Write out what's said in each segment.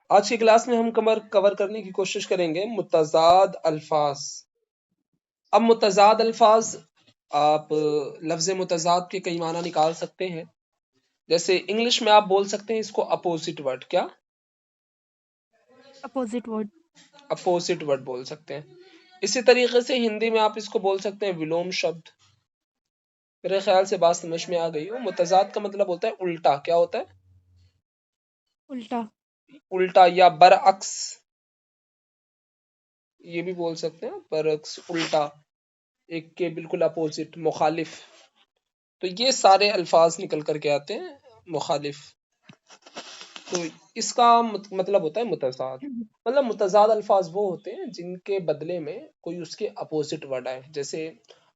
آج کی کلاس میں ہم کور کرنے کی کوشش کریں گے متضاد الفاظ۔ اب متضاد الفاظ، آپ لفظ متضاد کے کئی معنی نکال سکتے ہیں۔ جیسے انگلش میں آپ بول سکتے ہیں اس کو اپوزٹ ورڈ، کیا اپوزٹ ورڈ، اپوزٹ ورڈ بول سکتے ہیں۔ اسی طریقے سے ہندی میں آپ اس کو بول سکتے ہیں ولوم شبد۔ میرے خیال سے بات سمجھ میں آ گئی ہو۔ متضاد کا مطلب ہوتا ہے الٹا، کیا ہوتا ہے؟ الٹا، الٹا یا برعکس، یہ بھی بول سکتے ہیں، برعکس، الٹا، ایک کے بالکل اپوزٹ، مخالف۔ تو یہ سارے الفاظ نکل کر کے آتے ہیں مخالف۔ تو اس کا مطلب ہوتا ہے متضاد۔ مطلب متضاد الفاظ وہ ہوتے ہیں جن کے بدلے میں کوئی اس کے اپوزٹ ورڈ آئے، جیسے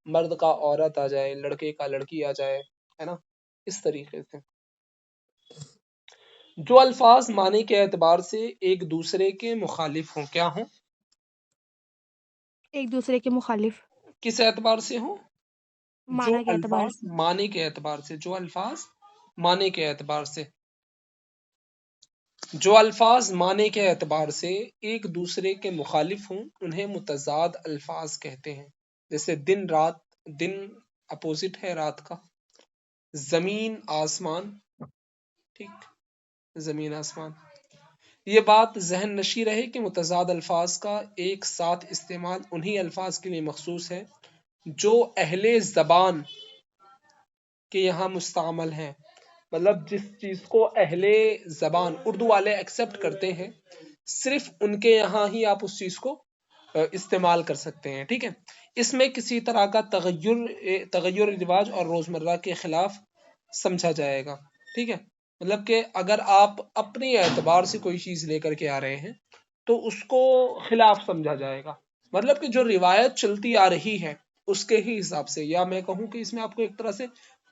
مرد کا عورت آ جائے، لڑکے کا لڑکی آ جائے، ہے نا، اس طریقے سے۔ جو الفاظ معنی کے اعتبار سے ایک دوسرے کے مخالف ہوں، کیا ہوں؟ ایک دوسرے کے مخالف، کس اعتبار سے ہوں؟ جو معنی کے اعتبار الفاظ سے۔ معنی کے اعتبار سے، جو الفاظ معنی کے اعتبار سے، جو الفاظ معنی کے اعتبار سے ایک دوسرے کے مخالف ہوں انہیں متضاد الفاظ کہتے ہیں۔ جیسے دن رات، دن اپوزٹ ہے رات کا، زمین آسمان، ٹھیک، زمین آسمان۔ یہ بات ذہن نشی رہے کہ متضاد الفاظ کا ایک ساتھ استعمال انہی الفاظ کے لیے مخصوص ہے جو اہل زبان کے یہاں مستعمل ہیں۔ مطلب جس چیز کو اہل زبان اردو والے ایکسیپٹ کرتے ہیں، صرف ان کے یہاں ہی آپ اس چیز کو استعمال کر سکتے ہیں، ٹھیک ہے۔ اس میں کسی طرح کا تغیر رواج اور روزمرہ کے خلاف سمجھا جائے گا، ٹھیک ہے۔ مطلب کہ اگر آپ اپنے اعتبار سے کوئی چیز لے کر کے آ رہے ہیں تو اس کو خلاف سمجھا جائے گا۔ مطلب کہ جو روایت چلتی آ رہی ہے اس کے ہی حساب سے، یا میں کہوں کہ اس میں آپ کو ایک طرح سے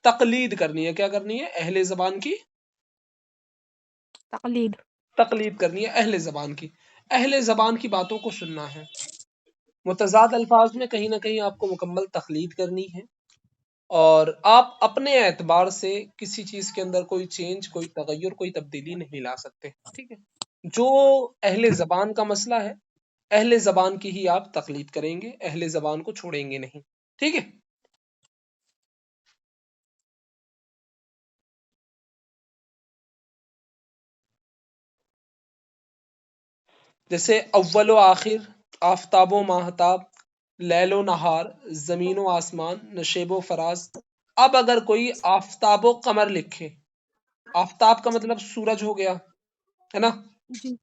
تقلید کرنی ہے۔ کیا کرنی ہے؟ اہل زبان کی تقلید، تقلید کرنی ہے، اہل زبان کی، اہل زبان کی باتوں کو سننا ہے۔ متضاد الفاظ میں کہیں نہ کہیں آپ کو مکمل تقلید کرنی ہے، اور آپ اپنے اعتبار سے کسی چیز کے اندر کوئی چینج، کوئی تغیر، کوئی تبدیلی نہیں لا سکتے، ٹھیک ہے۔ جو اہل زبان کا مسئلہ ہے، اہل زبان کی ہی آپ تقلید کریں گے، اہل زبان کو چھوڑیں گے نہیں، ٹھیک ہے۔ جیسے اول و آخر، آفتاب و ماہتاب، لیل و نہار، زمین و آسمان، نشیب و فراز۔ اب اگر کوئی آفتاب و قمر لکھے، آفتاب کا مطلب سورج ہو گیا، ہے نا، جی،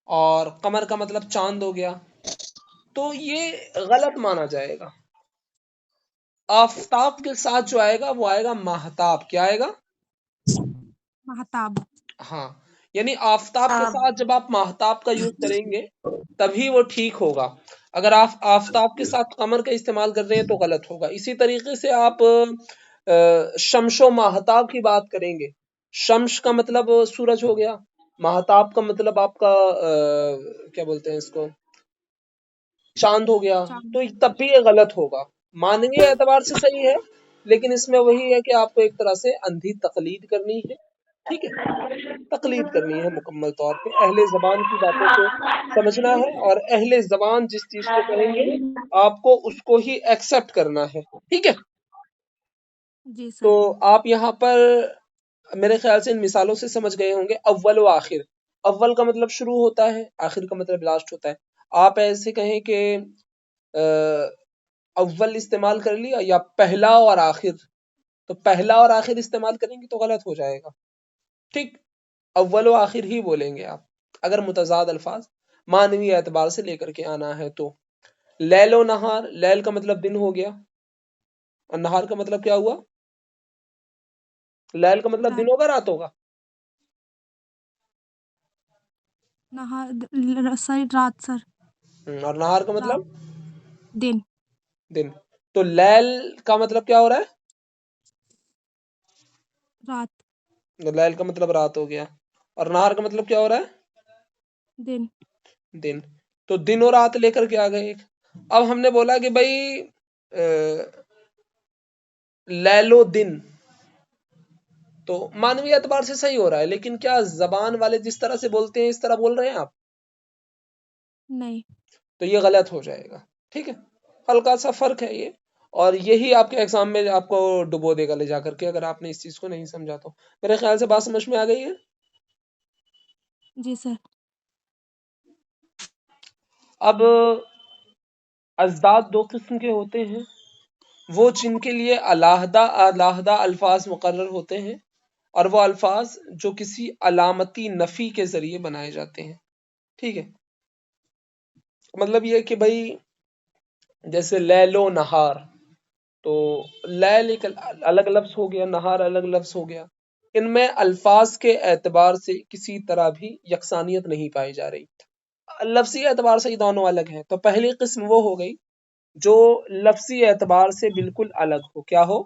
اور قمر کا مطلب چاند ہو گیا، تو یہ غلط مانا جائے گا۔ آفتاب کے ساتھ جو آئے گا وہ آئے گا ماہتاب، کیا آئے گا؟ مہتاب، ہاں، یعنی آفتاب کے ساتھ جب آپ ماہتاب کا یوز کریں گے تبھی وہ ٹھیک ہوگا۔ اگر آپ آفتاب کے ساتھ قمر کا استعمال کر رہے ہیں تو غلط ہوگا۔ اسی طریقے سے آپ شمس و ماہتاب کی بات کریں گے، شمس کا مطلب سورج ہو گیا، ماہتاب کا مطلب آپ کا کیا بولتے ہیں اس کو، چاند ہو گیا، چاند، تو تب بھی یہ غلط ہوگا۔ معنوی اعتبار سے صحیح ہے، لیکن اس میں وہی ہے کہ آپ کو ایک طرح سے اندھی تقلید کرنی ہے، ٹھیک ہے، تقلید کرنی ہے مکمل طور پہ، اہل زبان کی باتوں کو سمجھنا ہے، اور اہل زبان جس چیز کو کہیں گے آپ کو اس کو ہی ایکسپٹ کرنا ہے، ٹھیک ہے۔ جی تو سر، آپ یہاں پر میرے خیال سے ان مثالوں سے سمجھ گئے ہوں گے۔ اول و آخر، اول کا مطلب شروع ہوتا ہے، آخر کا مطلب لاسٹ ہوتا ہے۔ آپ ایسے کہیں کہ اول استعمال کر لیا یا پہلا اور آخر، تو پہلا اور آخر استعمال کریں گے تو غلط ہو جائے گا، ٹھیک، اول و آخر ہی بولیں گے آپ اگر متضاد الفاظ معنوی اعتبار سے لے کر کے آنا ہے تو۔ لیل و نہار، لیل کا مطلب دن ہو گیا، اور نہار کا مطلب کیا ہوا؟ لیل کا مطلب دن رات، ہوگا، رات ہوگا۔ نہار، سر رات، سر اور نہار کا رات، مطلب دن، دن۔ تو لیل کا مطلب کیا ہو رہا ہے؟ رات، لیل کا مطلب رات ہو گیا، اور نہار کا مطلب کیا ہو رہا ہے؟ دن، دن۔ تو دن اور رات لے کر کے آ گئے ایک۔ اب ہم نے بولا کہ بھائی لیل و دن، تو معنوی اعتبار سے صحیح ہو رہا ہے، لیکن کیا زبان والے جس طرح سے بولتے ہیں اس طرح بول رہے ہیں آپ؟ نہیں. تو یہ غلط ہو جائے گا، ٹھیک ہے، ہلکا سا فرق ہے یہ، اور یہی آپ کے ایگزام میں آپ کو ڈبو دے گا لے جا کر کے، اگر آپ نے اس چیز کو نہیں سمجھا تو۔ میرے خیال سے بات سمجھ میں آ گئی ہے۔ جی سر. اب ازداد دو قسم کے ہوتے ہیں، وہ جن کے لیے علیحدہ علیحدہ الفاظ مقرر ہوتے ہیں، اور وہ الفاظ جو کسی علامتی نفی کے ذریعے بنائے جاتے ہیں، ٹھیک ہے۔ مطلب یہ کہ بھائی جیسے لیل و نہار، تو لیل ایک الگ لفظ ہو گیا، نہار الگ لفظ ہو گیا، ان میں الفاظ کے اعتبار سے کسی طرح بھی یکسانیت نہیں پائی جا رہی، لفظی اعتبار سے یہ دونوں الگ ہیں۔ تو پہلی قسم وہ ہو گئی جو لفظی اعتبار سے بالکل الگ ہو، کیا ہو؟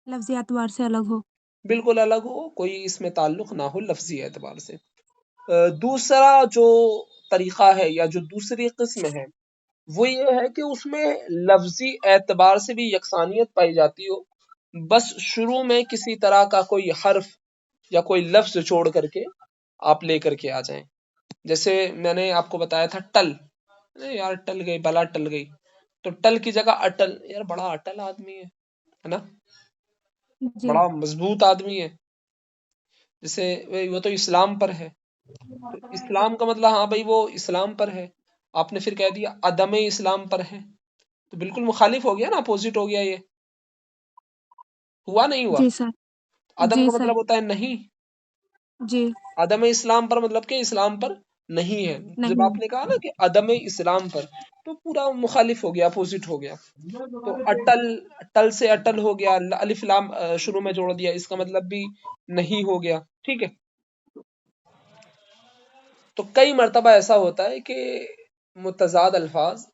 لفظی اعتبار سے الگ ہو. بالکل الگ ہو، کوئی اس میں تعلق نہ ہو لفظی اعتبار سے۔ دوسرا جو طریقہ ہے یا جو دوسری قسم ہے وہ یہ ہے کہ اس میں لفظی اعتبار سے بھی یکسانیت پائی جاتی ہو، بس شروع میں کسی طرح کا کوئی حرف یا کوئی لفظ چھوڑ کر کے آپ لے کر کے آ جائیں۔ جیسے میں نے آپ کو بتایا تھا ٹل، یار ٹل گئی، بلا ٹل گئی، تو ٹل کی جگہ اٹل، یار بڑا اٹل آدمی ہے نا، جی. بڑا مضبوط آدمی ہے، جیسے وہ تو اسلام پر ہے، تو اسلام کا مطلب ہاں بھائی وہ اسلام پر ہے، آپ نے پھر کہہ دیا عدم اسلام پر ہے، تو بالکل مخالف ہو گیا نا، اپوزٹ ہو گیا، یہ ہوا نہیں ہوا؟ جی سر. عدم جی کا سر. مطلب ہوتا ہے نہیں، جی. عدم اسلام پر مطلب کہ اسلام پر نہیں ہے، جب نہیں. آپ نے کہا نا کہ عدم اسلام پر، تو پورا مخالف ہو گیا، اپوزٹ ہو گیا۔ تو اٹل، ٹل سے اٹل ہو گیا، الف لام شروع میں جوڑ دیا، اس کا مطلب بھی نہیں ہو گیا، ٹھیک ہے۔ تو کئی مرتبہ ایسا ہوتا ہے کہ متضاد الفاظ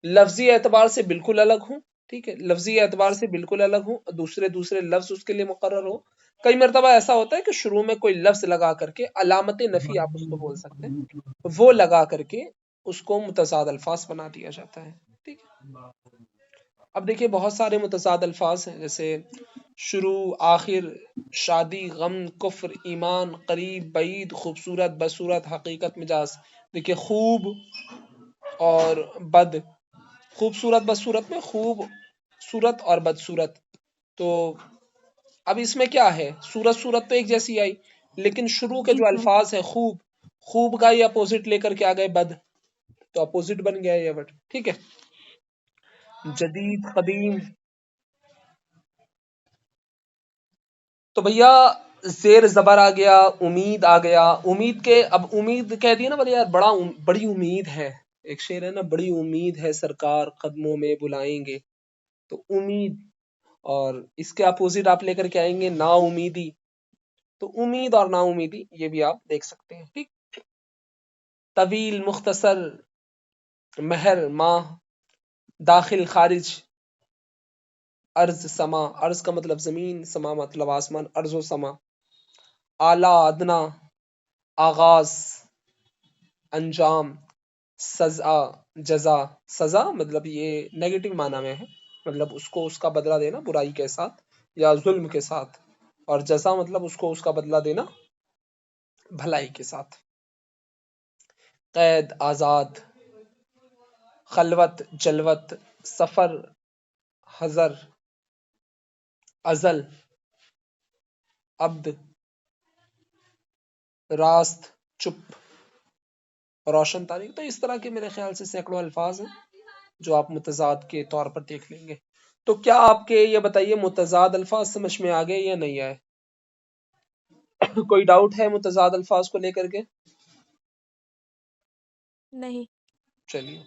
لفظی اعتبار سے بالکل الگ ہوں، ٹھیک ہے، لفظی اعتبار سے بالکل الگ ہوں، دوسرے لفظ اس کے لیے مقرر ہو۔ کئی مرتبہ ایسا ہوتا ہے کہ شروع میں کوئی لفظ لگا کر کے علامت نفی آپ اس کو بول سکتے ہیں، وہ لگا کر کے اس کو متضاد الفاظ بنا دیا جاتا ہے، ٹھیک ہے۔ اب دیکھیے بہت سارے متضاد الفاظ ہیں، جیسے شروع، آخر، شادی، غم، کفر، ایمان، قریب، بعید، خوبصورت، بدصورت، حقیقت، مجاز۔ دیکھیے خوب اور بد، خوبصورت بدصورت میں خوب صورت اور بدصورت، تو اب اس میں کیا ہے، صورت تو ایک جیسی آئی، لیکن شروع کے جی جو سر. الفاظ ہیں خوب کا یہ اپوزٹ لے کر کے آ گئے بد، تو اپوزٹ بن گیا یہ ورڈ، ٹھیک ہے۔ جدید، قدیم، تو بھیا زیر زبر آ گیا، امید آ گیا، امید کے اب امید کہہ دیا نا، بولے یار بڑی امید ہے، ایک شعر ہے نا، بڑی امید ہے سرکار قدموں میں بلائیں گے، تو امید، اور اس کے اپوزٹ آپ لے کر کے آئیں گے نا امیدی، تو امید اور نا امیدی یہ بھی آپ دیکھ سکتے ہیں، ٹھیک۔ طویل، مختصر، مہر، ماہ، داخل، خارج، ارض، سما، ارض کا مطلب زمین، سما مطلب آسمان، ارض و سما، اعلی، ادنا، آغاز، انجام، سزا، جزا، سزا مطلب یہ نیگیٹو معنی میں ہے، مطلب اس کو اس کا بدلہ دینا برائی کے ساتھ یا ظلم کے ساتھ، اور جزا مطلب اس کو اس کا بدلہ دینا بھلائی کے ساتھ۔ قید، آزاد، خلوت، جلوت، سفر، حضر، ازل، عبد، راست، چپ، روشن تاریخ۔ تو اس طرح کے میرے خیال سے سینکڑوں الفاظ ہیں جو آپ متضاد کے طور پر دیکھ لیں گے۔ تو کیا آپ کے یہ بتائیے متضاد الفاظ سمجھ میں آ گئے یا نہیں آئے؟ کوئی ڈاؤٹ ہے متضاد الفاظ کو لے کر کے؟ نہیں. چلیے